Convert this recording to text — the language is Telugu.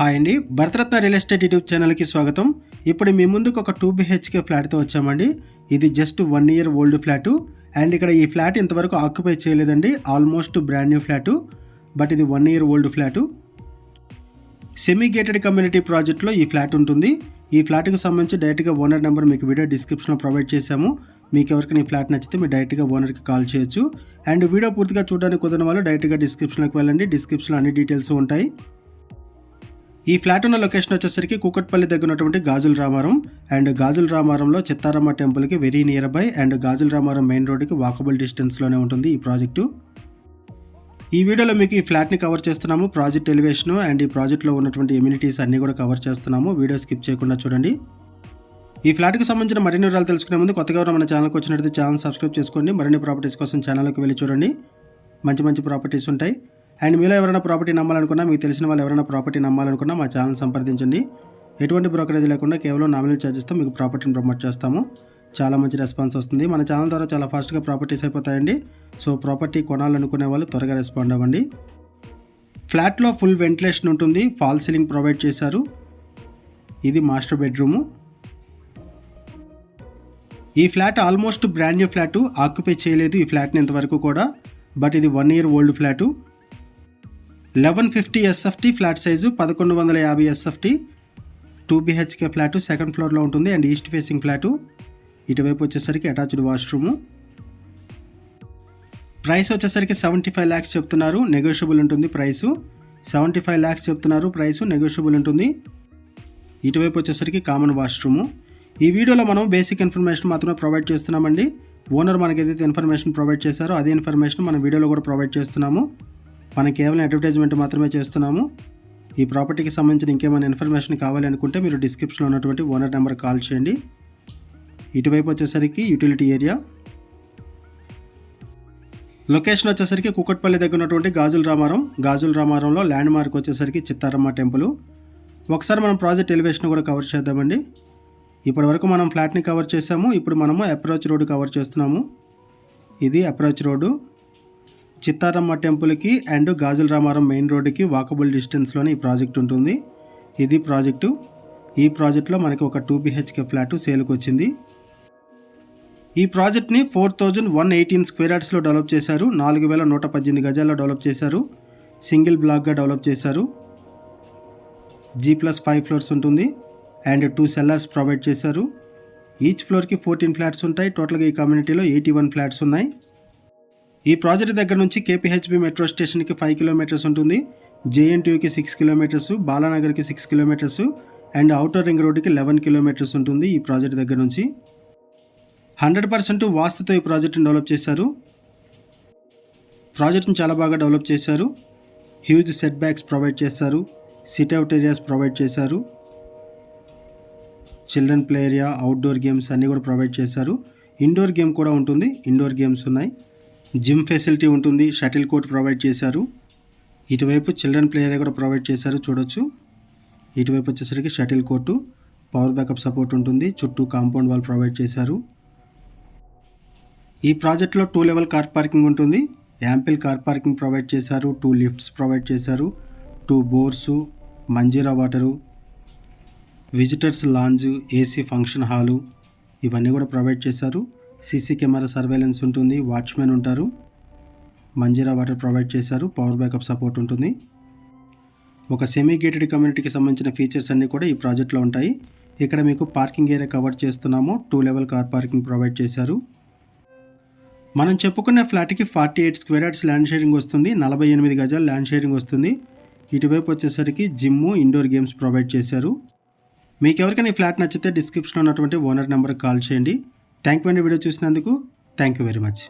హాయ్ అండి, భరతరత్న రియల్ ఎస్టేట్ యూట్యూబ్ ఛానల్కి స్వాగతం. ఇప్పుడు మీ ముందుకు ఒక 2 BHK ఫ్లాట్తో వచ్చామండి. ఇది just 1 year old flat and ఇక్కడ ఈ ఫ్లాట్ ఇంతవరకు ఆక్యుపై చేయలేదండి. Almost brand new flat, but ఇది 1 year old flat. Semi gated community ప్రాజెక్ట్లో ఈ ఫ్లాట్ ఉంటుంది. ఈ ఫ్లాట్కి సంబంధించి డైరెక్ట్గా ఓనర్ నెంబర్ మీకు వీడియో డిస్క్రిప్షన్లో ప్రొవైడ్ చేశాము. మీకు ఎవరికైనా ఈ ఫ్లాట్ నచ్చితే మీరు డైరెక్ట్గా ఓనర్కి కాల్ చేయొచ్చు. అండ్ వీడియో పూర్తిగా చూడడానికి కుదరని వాళ్ళు డైరెక్ట్గా డిస్క్రిప్షన్లోకి వెళ్ళండి. డిస్క్రిప్షన్లో అన్ని డీటెయిల్స్ ఉంటాయి. ఈ ఫ్లాట్ ఉన్న లొకేషన్ వచ్చేసరికి కూకట్పల్లి దగ్గర ఉన్నటువంటి గాజుల రామారం అండ్ గాజుల రామారంలో చిత్తారమ్మ టెంపుల్కి very near by and Gajula Ramaram main రోడ్డుకి వాకబుల్ డిస్టెన్స్లోనే ఉంటుంది ఈ ప్రాజెక్టు. ఈ వీడియోలో మీకు ఈ ఫ్లాట్ని కవర్ చేస్తున్నాము, ప్రాజెక్ట్ ఎలివేషను అండ్ ఈ ప్రాజెక్ట్లో ఉన్నటువంటి ఎమ్యూనిటీస్ అన్నీ కూడా కవర్ చేస్తున్నాము. వీడియో స్కిప్ చేయకుండా చూడండి. ఈ ఫ్లాట్కి సంబంధించిన మరిన్ని వివరాలు తెలుసుకునే ముందు కొత్తగా మన ఛానల్కి వచ్చినట్లయితే ఛానల్ సబ్స్క్రైబ్ చేసుకోండి. మరిన్ని ప్రాపర్టీస్ కోసం ఛానల్కి వెళ్ళి చూడండి. మంచి ప్రాపర్టీస్ ఉంటాయి. అండ్ మీలో ఎవరైనా ప్రాపర్టీ నమ్మాలనుకున్నా, మీకు తెలిసిన వాళ్ళు ఎవరైనా ప్రాపర్టీ నమ్మాలనుకున్నా మా ఛానల్ సంప్రదించండి. ఎటువంటి బ్రోకరేజ్ లేకుండా కేవలం నామినల్ ఛార్జెస్తో మీకు ప్రాపర్టీని ప్రమోట్ చేస్తాము. చాలా మంచి రెస్పాన్స్ వస్తుంది. మన ఛానల్ ద్వారా చాలా ఫాస్ట్గా ప్రాపర్టీస్ అయిపోతాయండి. సో ప్రాపర్టీ కొనాలనుకునే వాళ్ళు త్వరగా రెస్పాండ్ అవ్వండి. ఫ్లాట్లో ఫుల్ వెంటిలేషన్ ఉంటుంది. ఫాల్ సీలింగ్ ప్రొవైడ్ చేశారు. ఇది మాస్టర్ బెడ్రూము. ఈ flat almost brand new flat, occupy చేయలేదు ఈ ఫ్లాట్ని ఇంతవరకు కూడా, బట్ ఇది 1 year old flat. 1150 SFT flat size, 1150 SFT 2 BHK flat, second ఫ్లోర్లో ఉంటుంది అండ్ ఈస్ట్ ఫేసింగ్ ఫ్లాటు. ఇటువైపు వచ్చేసరికి అటాచ్డ్ వాష్రూము. ప్రైస్ వచ్చేసరికి 75 lakhs చెప్తున్నారు, నెగోషియబుల్ ఉంటుంది ప్రైసు. 75 lakhs చెప్తున్నారు, ప్రైసు నెగోషియబుల్ ఉంటుంది. ఇటువైపు వచ్చేసరికి కామన్ వాష్రూము. ఈ వీడియోలో మనం బేసిక్ ఇన్ఫర్మేషన్ మాత్రమే ప్రొవైడ్ చేస్తున్నామండి. ఓనర్ మనకి ఏదైతే ఇన్ఫర్మేషన్ ప్రొవైడ్ చేశారో అదే ఇన్ఫర్మేషన్ మన వీడియోలో కూడా ప్రొవైడ్ చేస్తున్నాము. మనం కేవలం అడ్వర్టైజ్మెంట్ మాత్రమే చేస్తున్నాము. ఈ ప్రాపర్టీకి సంబంధించిన ఇంకేమైనా ఇన్ఫర్మేషన్ కావాలి అనుకుంటే మీరు డిస్క్రిప్షన్లో ఉన్నటువంటి ఓనర్ నెంబర్ కాల్ చేయండి. ఇటువైపు వచ్చేసరికి యూటిలిటీ ఏరియా. లొకేషన్ వచ్చేసరికి కూకట్పల్లి దగ్గర ఉన్నటువంటి గాజుల రామారం. గాజుల రామారంలో ల్యాండ్ మార్క్ వచ్చేసరికి చిత్తారమ్మ టెంపుల్. ఒకసారి మనం ప్రాజెక్ట్ ఎలివేషన్ కూడా కవర్ చేద్దామండి. ఇప్పటి వరకు మనం ఫ్లాట్ని కవర్ చేసాము. ఇప్పుడు మనము అప్రోచ్ రోడ్డు కవర్ చేస్తున్నాము. ఇది అప్రోచ్ రోడ్డు. చిత్తారమ్మ టెంపుల్కి అండ్ గాజుల రామారం మెయిన్ రోడ్డుకి వాకబుల్ డిస్టెన్స్లోనే ఈ ప్రాజెక్ట్ ఉంటుంది. ఇది ప్రాజెక్టు. ఈ ప్రాజెక్ట్లో మనకి ఒక 2 BHK ఫ్లాటు సేల్కి వచ్చింది. ఈ ప్రాజెక్ట్ని 4118 స్క్వేర్ యార్డ్స్లో డెవలప్ చేశారు. 4118 గజాల్లో డెవలప్ చేశారు. సింగిల్ బ్లాక్గా డెవలప్ చేశారు. G+5 ఫ్లోర్స్ ఉంటుంది అండ్ 2 cellars ప్రొవైడ్ చేశారు. ఈచ్ ఫ్లోర్కి 14 ఫ్లాట్స్ ఉంటాయి. టోటల్గా ఈ కమ్యూనిటీలో 81 ఫ్లాట్స్ ఉన్నాయి. ఈ ప్రాజెక్ట్ దగ్గర నుంచి KPHB మెట్రో స్టేషన్కి 5 kilometers ఉంటుంది. JNTUకి 6 kilometers, బాలానగర్కి 6 kilometers and outer ring రోడ్డుకి 11 kilometers ఉంటుంది. ఈ ప్రాజెక్ట్ దగ్గర నుంచి 100% వాస్తుతో ఈ ప్రాజెక్ట్ని డెవలప్ చేశారు. ప్రాజెక్ట్ని చాలా బాగా డెవలప్ చేశారు. హ్యూజ్ సెట్ బ్యాక్స్ ప్రొవైడ్ చేశారు. సిట్అవుట్ ఏరియాస్ ప్రొవైడ్ చేశారు. Children play area, outdoor games అన్నీ కూడా ప్రొవైడ్ చేశారు. ఇండోర్ గేమ్ కూడా ఉంటుంది. ఇండోర్ గేమ్స్ ఉన్నాయి. జిమ్ ఫెసిలిటీ ఉంటుంది. షటిల్ కోర్ట్ ప్రొవైడ్ చేశారు. ఇటువైపు చిల్డ్రన్ ప్లే ఏరియా కూడా ప్రొవైడ్ చేశారు, చూడొచ్చు. ఇటువైపు వచ్చేసరికి shuttle court, power backup support ఉంటుంది. చుట్టూ కాంపౌండ్ వాల్ ప్రొవైడ్ చేశారు. ఈ ప్రాజెక్ట్లో 2 level కార్ పార్కింగ్ ఉంటుంది. యాంపిల్ కార్ పార్కింగ్ ప్రొవైడ్ చేశారు. 2 lifts ప్రొవైడ్ చేశారు. 2 bores, Manjira water, visitors lounge, AC function hall ఇవన్నీ కూడా ప్రొవైడ్ చేశారు. CC కెమెరా సర్వేలెన్స్ ఉంటుంది. వాచ్మెన్ ఉంటారు. మంజీరా వాటర్ ప్రొవైడ్ చేశారు. పవర్ బ్యాకప్ సపోర్ట్ ఉంటుంది. ఒక సెమీ గేటెడ్ కమ్యూనిటీకి సంబంధించిన ఫీచర్స్ అన్నీ కూడా ఈ ప్రాజెక్ట్లో ఉంటాయి. ఇక్కడ మీకు పార్కింగ్ ఏరియా కవర్ చేస్తున్నాము. 2 level కార్ పార్కింగ్ ప్రొవైడ్ చేశారు. మనం చెప్పుకున్న ఫ్లాట్కి 48 స్క్వేర్ యార్డ్స్ ల్యాండ్ షేరింగ్ వస్తుంది. 48 గజాలు ల్యాండ్ షేరింగ్ వస్తుంది. ఇటువైపు వచ్చేసరికి జిమ్, ఇండోర్ గేమ్స్ ప్రొవైడ్ చేశారు. మీకు ఎవరికైనా ఈ ఫ్లాట్ నచ్చితే డిస్క్రిప్షన్లో ఉన్నటువంటి ఓనర్ నెంబర్కి కాల్ చేయండి. థ్యాంక్ యూ అండి వీడియో చూసినందుకు. Thank you very much.